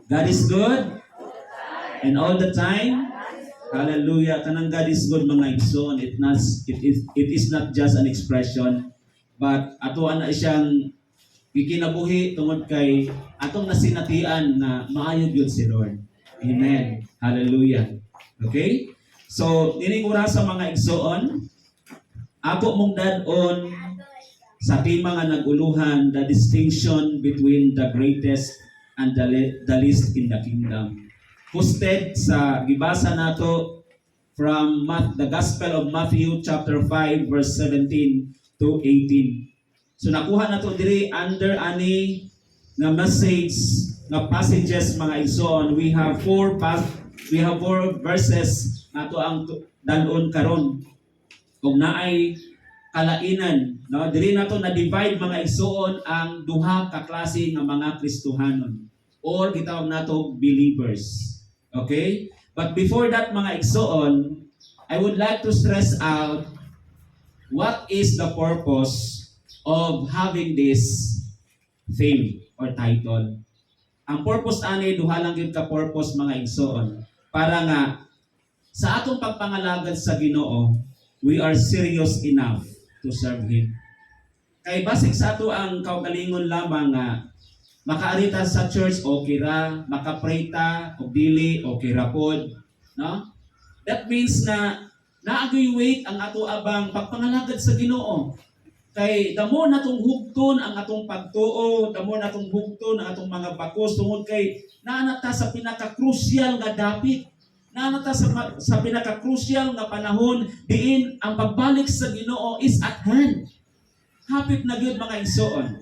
God is good and all the time. Hallelujah. Kanang God is good mga igsoon. It is not just an expression, but atuan na siyang gikinabuhi tungod kay atong nasinatian na maayod yun si Lord. Amen. Hallelujah. Okay? So, dinigura sa mga igsoon, ako mong dadon sa tema nga naguluhan, the distinction between the greatest and the least in the kingdom. Hosted sa gibasa nato from the Gospel of Matthew chapter 5 verse 17 to 18. So nakuha nato diri under ani nga message nga passages mga igsoon. We have four verses nato ang danon karon. Kung naay kalainan, no, diri nato na divide mga igsoon ang duha ka klase nga mga Kristohanon or gitawag nato believers. Okay? But before that mga igsoon, I would like to stress out what is the purpose of having this theme or title. Ang purpose ani duha lang gyud ka purpose mga igsoon para nga sa atong pagpangalagad sa Ginoo, we are serious enough to serve Him. Kay basig sa ato ang kaugalingon lamang nga makaarita sa church okay ra, makapray ta o dili okay ra pod, no? That means na naagoy weight ang ato abang pagpangalagad sa Ginoo. Kay damo natong hugton ang atong pagtuo, damo natong hugton ang atong mga bakos tungod kay naanata sa pinaka-crucial nga dapit. Naanata sa pinaka-crucial nga panahon diin ang pagbalik sa Ginoo is at hand. Hapit na gyud mga igsoon.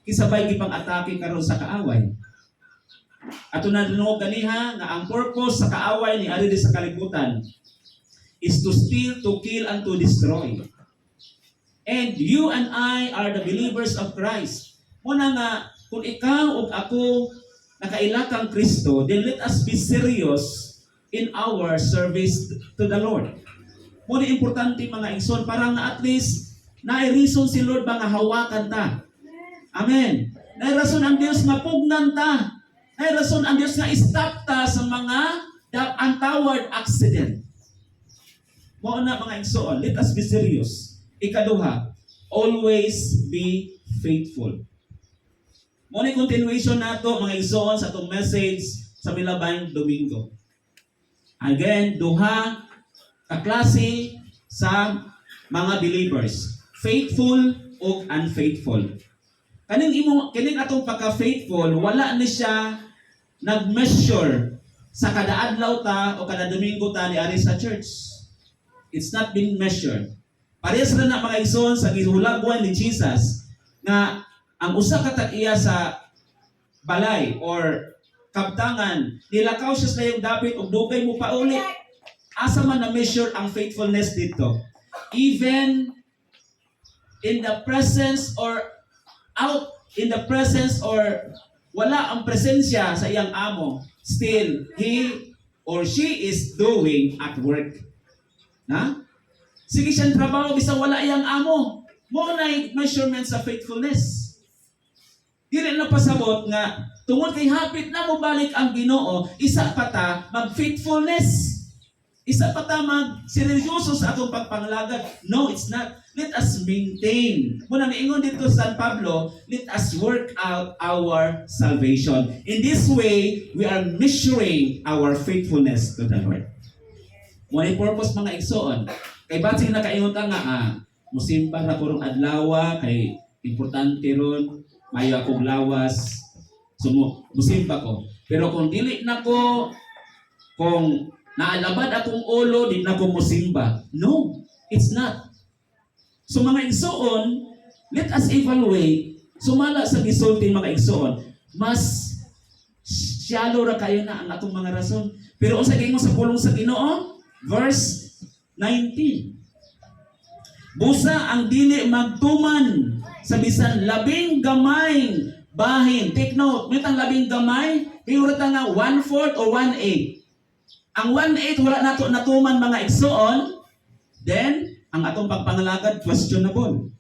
Kisabay gipang atake karon sa kaaway. Ato na dinungog ganiha nga ang purpose sa kaaway ni ari sa kalibutan is to steal, to kill, and to destroy. And you and I are the believers of Christ. Muna nga, kung ikaw o ako nakailakang Kristo, then let us be serious in our service to the Lord. Muna importante mga igsoon, para nga at least na-reason si Lord ba nga hawakan ta. Amen. Na-rason ang Diyos nga pugnan ta. Na-rason ang Diyos nga stop ta sa mga untoward accident. Mo na mga igsoon, let us be serious. Ikaduha, always be faithful. Mo ni continuation nato mga igsoon sa atong message sa milabayng Domingo. Again, duha ka klase sa mga believers, faithful o unfaithful. Kining atong pagka-faithful, wala ni siya nag-measure sa kada adlaw ta o kada Domingo ta ni ari sa church. It's not being measured. Parehas na na mga igsoon sa gihulagwan ni Jesus nga ang usa ka tag-iya sa balay or kabtangan, nilakaw siya sa iyong dapit o dugay mo pa ulit. Asa man na measure ang faithfulness dito? Even in the presence or out in the presence or wala ang presensya sa iyang amo, still he or she is doing at work. Na? Sige siyang trabaho bisang wala iyang amo. Mo na measurement sa faithfulness. Dili na pasabot nga tungod kay hapit na mo balik ang Ginoo, isa pa ta mag-faithfulness. Isa pa ta mag-seryoso sa atong pagpangalagad. No, it's not. Let us maintain. Muna niingon dito San Pablo, let us work out our salvation. In this way, we are measuring our faithfulness to the Lord. Muna yung purpose mga igsoon. Kay batsing nakaingon ka nga, musimba na kurong adlawa, kay importante ron, mayo akong lawas, musimba ko. Pero kung dili na ko, kung naalabad akong ulo, di na ko musimba. No, it's not. So mga igsoon, let us evaluate, sumala sa gisulti mga igsoon, mas shallow ra kayo na ang atong mga rason. Pero unsa gingon sa pulong sa Ginoo? Verse 19. Busa ang dili magtuman sa bisan labing gamay bahin. Take note, mitang labing gamay, iurata nga 1/4 or 1/8. Ang 1/8 wala nato natuman mga igsoon, then ang atong pagpangalagad questionable.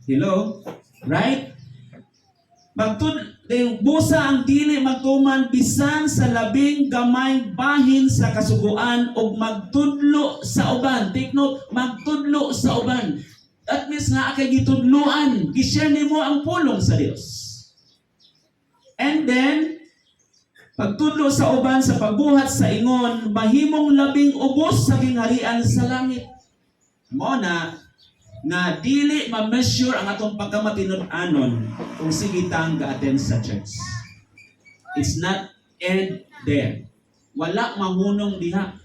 Hello? Right? busa ang dili magtuman bisan sa labing gamay bahin sa kasuguan ug magtudlo sa uban. Take note, magtudlo sa uban. That means nga kay gitudloan, gi-share nimo ang pulong sa Dios. And then pagtudlo sa uban sa pagbuhat sa ingon, mahimong labing ubos sa kingharian sa langit. Mo na nga dili ma-measure ang atong pagkamatinud-anon kung sige tang ga-attend sa church. It's not end there. Wala mahunong diha.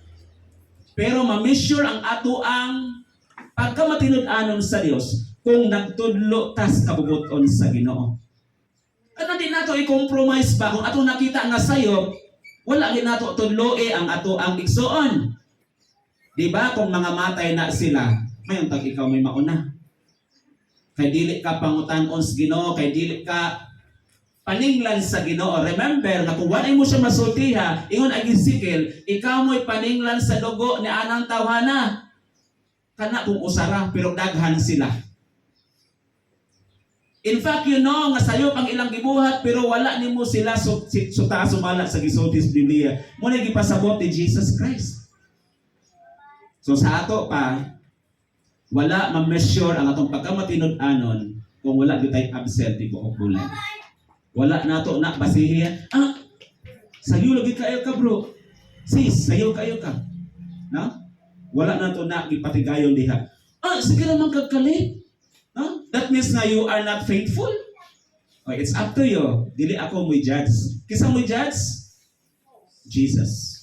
Pero ma-measure ang ato ang pagkamatinud-anon sa Dios kung nagtudlo tas kabubuton sa Ginoo. Ano din nato i-compromise ba kung ato nakita nga sayo, wala gid nato tudloe ang ato ang igsoon. Di ba kung mga matay na sila, mayon tag ikaw may mauna. Kay dili ka pangutan-on sa Ginoo, kay dili ka paninglan sa Ginoo. Remember na kung wala mo siya masultiha, ingon ang Ezekiel, ikaw mo'y paninglan sa dugo ni anang tawhana. Kana kung usara, pero daghan sila. In fact, you know, nga sayop ang ilang gibuhat, pero wala nimo sila suta sumala sa gisulti sa Biblia. Muna gipasabot ni Jesus Christ. So sa ato pa, wala ma-measure ang atong pagkamatinud-anon kung wala gyud tay absent tibuok bulan. Wala nato na basihiya. Sayo lagi kayo ka bro. Sis, sayo kayo ka. No? Wala nato na gipatigayon diha. Sige naman kagkalit. No? That means na you are not faithful. Okay, it's up to you. Dili ako mo'y judge. Kisa mo'y judge? Jesus.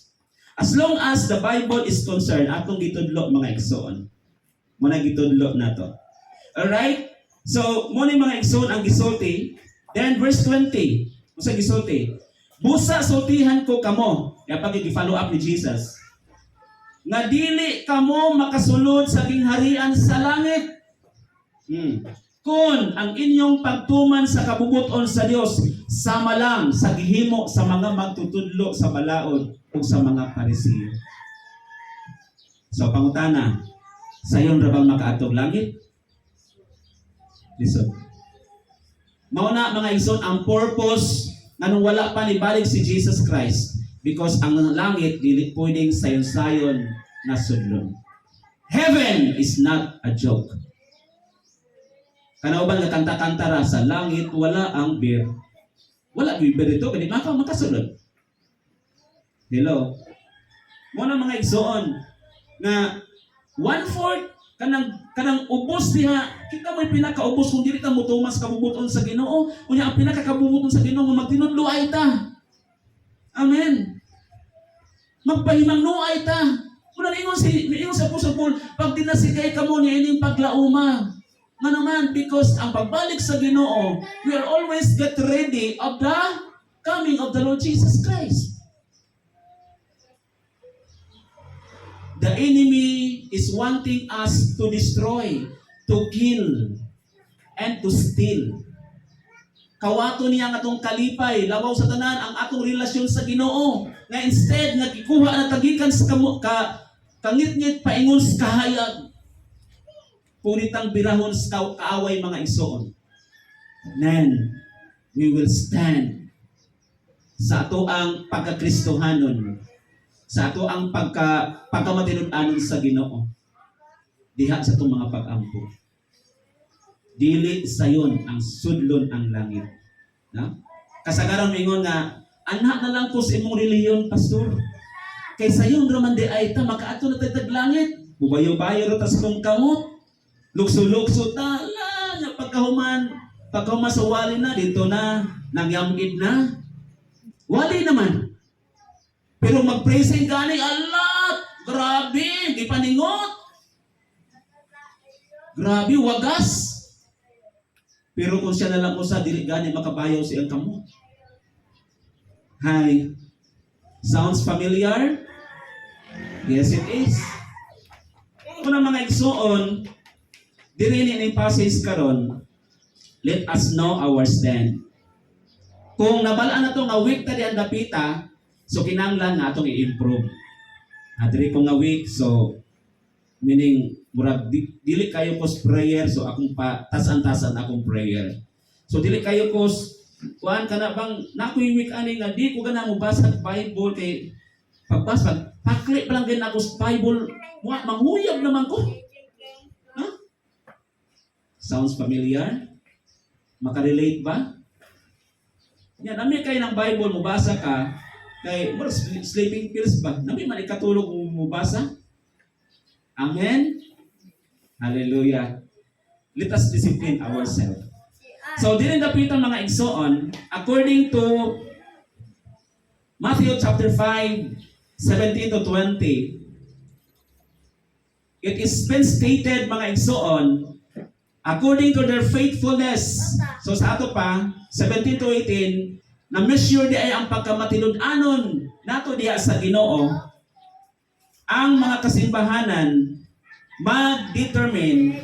As long as the Bible is concerned, atong gitudlo mga igsoon. Muna gitudlo na to. Alright? So, muna mga igsoon ang gisulti. Then verse 20. Musa gisulti. Busa sultihan ko kamo. Kaya pag i-follow up ni Jesus. Nga dili kamo makasulod sa gingharian sa langit. Kung ang inyong pagtuman sa kabubuton sa Dios sama lang sa gihimo sa mga magtutudlo sa balaod o sa mga Parisiyo. So pangutana, sayon ra bang makaatog langit? Listen. Mao na mga igsoon ang purpose nganong wala pa ni balik si Jesus Christ because ang langit dili pwedeng sayon-sayon na sudlon. Heaven is not a joke. Kanauban nga kanta-kanta ra sa langit wala ang beer. Wala beer ito, kani makasulod. Hello. Mo na mga igsoon nga 1/4 kanang ubos diha, kita mo'y pinakaubos kung dili ka mutumas kabubuton sa Ginoo. Kunya ang pinakakabubuton sa Ginoo magtinudloay ta. Amen. Magpahimangnuay ta. Kung ingon sa Apostle Paul, pag dinasigay ka mo niya ining paglauma. Nga naman, because ang pagbalik sa Ginoo, we are always get ready of the coming of the Lord Jesus Christ. The enemy is wanting us to destroy, to kill, and to steal. Kawato niya ang atong kalipay, labaw sa tanan ang atong relasyon sa Ginoo. Nga instead, nagkikuha na tagikan sa kangit-ngit paingon sa kahayag. Punitang birahon sa kaaway mga igsoon. Then, we will stand sa ato ang pagkakristohanon, sa ato ang pagkamatinud-anon sa Ginoo. Diha sa itong mga pag-ampo. Dili sayon ang sudlon ang langit. No? Kasagaran mingon nga, anak na lang ko sa imong reliyon, pastor. Kay sayon raman di ay ta, makaato na tayo langit. Bubayo-bayo ro ta sa itong kamot. Lukso-lukso ta, nga pagkahuman sa wali na, dito na, nangyamid na. Wali naman. Pero mag-praising gani, Allah, grabe, di paningot. Grabe, wagas. Pero kung siya na lang usa, dili gani makabayaw siyang kamot. Hi. Sounds familiar? Yes, it is. Kung mga igsoon, diri ni passage karon, let us know our stand. Kung nabalaan na ito nga week ta di ang dapita, so kinahanglan na itong i-improve. Diri ko nga week, so meaning murag dili kayo ko prayer, so akong tasan-tasan akong prayer. So dili kayo ko Kuan ka na bang nakuiwik ani nga di ko gana mo basa Bible kay pagbasa pakli pa lang din ako sa Bible manghuyab naman ko. Ha? Sounds familiar? Makarelate ba? Yan, nami kay ng Bible mo basa ka kay mo sleeping pills ba? Nami man ikatulog mo basa? Amen. Hallelujah. Let us discipline ourselves. So, din dapitan mga igsoon, according to Matthew chapter 5, 17 to 20, it is been stated mga igsoon, according to their faithfulness. So, sa ato pa, 17 to 18, na measure di ay ang pagkamatinud-anon nato diha sa Ginoo, ang mga kasimbahanan mag-determine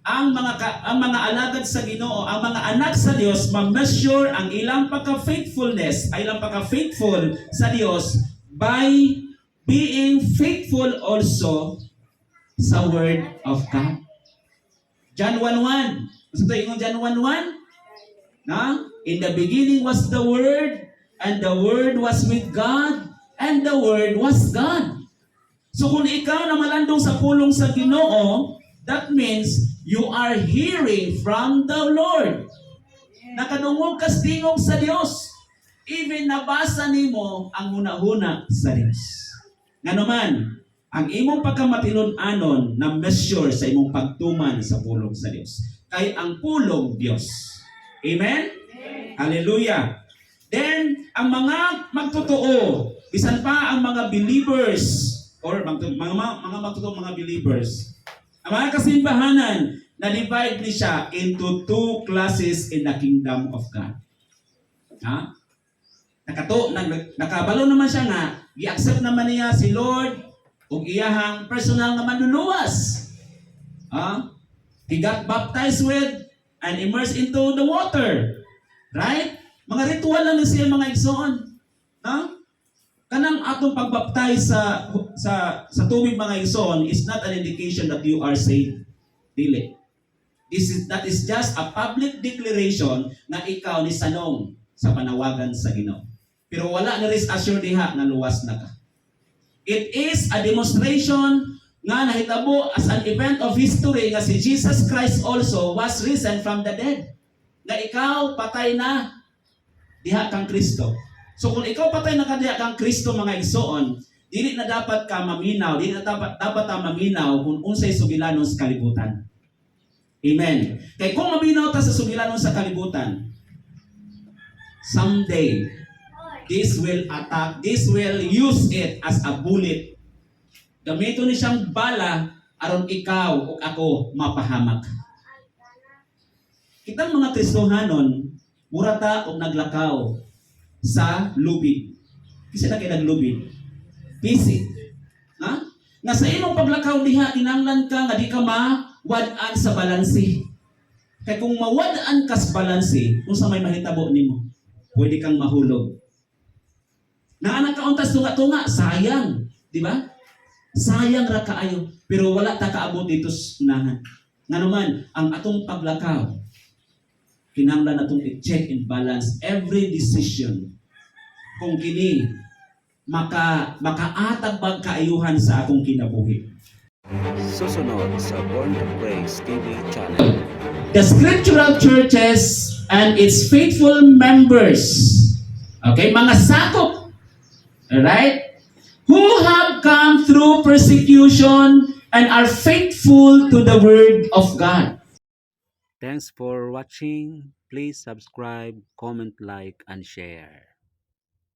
ang mga alagad sa Ginoo, ang mga anak sa Dios ma-measure ang ilang pagka-faithfulness, ay ilang pagka-faithful sa Dios by being faithful also sa word of God. John 1:1. Gusto tayo yung John 1:1? Na? In the beginning was the word, and the word was with God, and the word was God. So kung ikaw na malandong sa pulong sa Ginoo, that means you are hearing from the Lord. Nakadungog kas tingog sa Dios. Even nabasa nimo ang hunahuna sa Dios. Nganoman, ang imong pagkamatinud-anon na measure sa imong pagtuman sa pulong sa Dios. Kay ang pulong Dios. Amen? Hallelujah. Then, ang mga magtotoo, bisan pa ang mga believers, or mga magtotoo mga believers, ang mga kasimbahanan, na-divide ni siya into two classes in the kingdom of God. Ha? Nakabalo naman siya nga, i-accept naman niya si Lord ug iyahang personal nga manluluwas. Ha? He got baptized with and immersed into the water. Right? Mga ritual lang ni siya mga igsoon. Ha? Kanang atong pagbaptize sa tubig mga igsoon is not an indication that you are saved. Dili. That is just a public declaration na ikaw ni sanong sa panawagan sa Ginoo. Pero wala na rin assure diha na luwas na ka. It is a demonstration nga nahitabo as an event of history nga si Jesus Christ also was risen from the dead. Nga ikaw patay na diha kang Kristo. So kung ikaw patay na kadiha kang Kristo mga igsoon, dili na dapat ka maminaw, dili na dapat ta maminaw kung unsay sugilanon sa kalibutan. Amen. Kay kung maminaw ta sa sugilanon sa kalibutan, someday this will use it as a bullet. Gamiton ni siyang bala aron ikaw ug ako mapahamak. Kitang mga Kristohanon, murata og naglakaw sa lubid. Kasi na kay naglubid. Pisit. Ha? Nga sa imong paglakaw diha, kinanglan ka nga di ka mawad-an sa balanse. Kaya kung mawad-an ka sa balanse, kung sa may mahitabo nimo, pwede kang mahulog. Naanak ka untas tunga-tunga, sayang. Di ba? Sayang ra kaayo. Pero wala ta kaabot dito sa unahan. Nga naman, ang atong paglakaw, kinanglan natong i-check and balance every decision kung kini makaatag bag kaayuhan sa akong kinabuhi. Susunod sa Born to Praise TV channel. The scriptural churches and its faithful members, okay, mga sakop, alright, who have come through persecution and are faithful to the word of God. Thanks for watching. Please subscribe, comment, like, and share.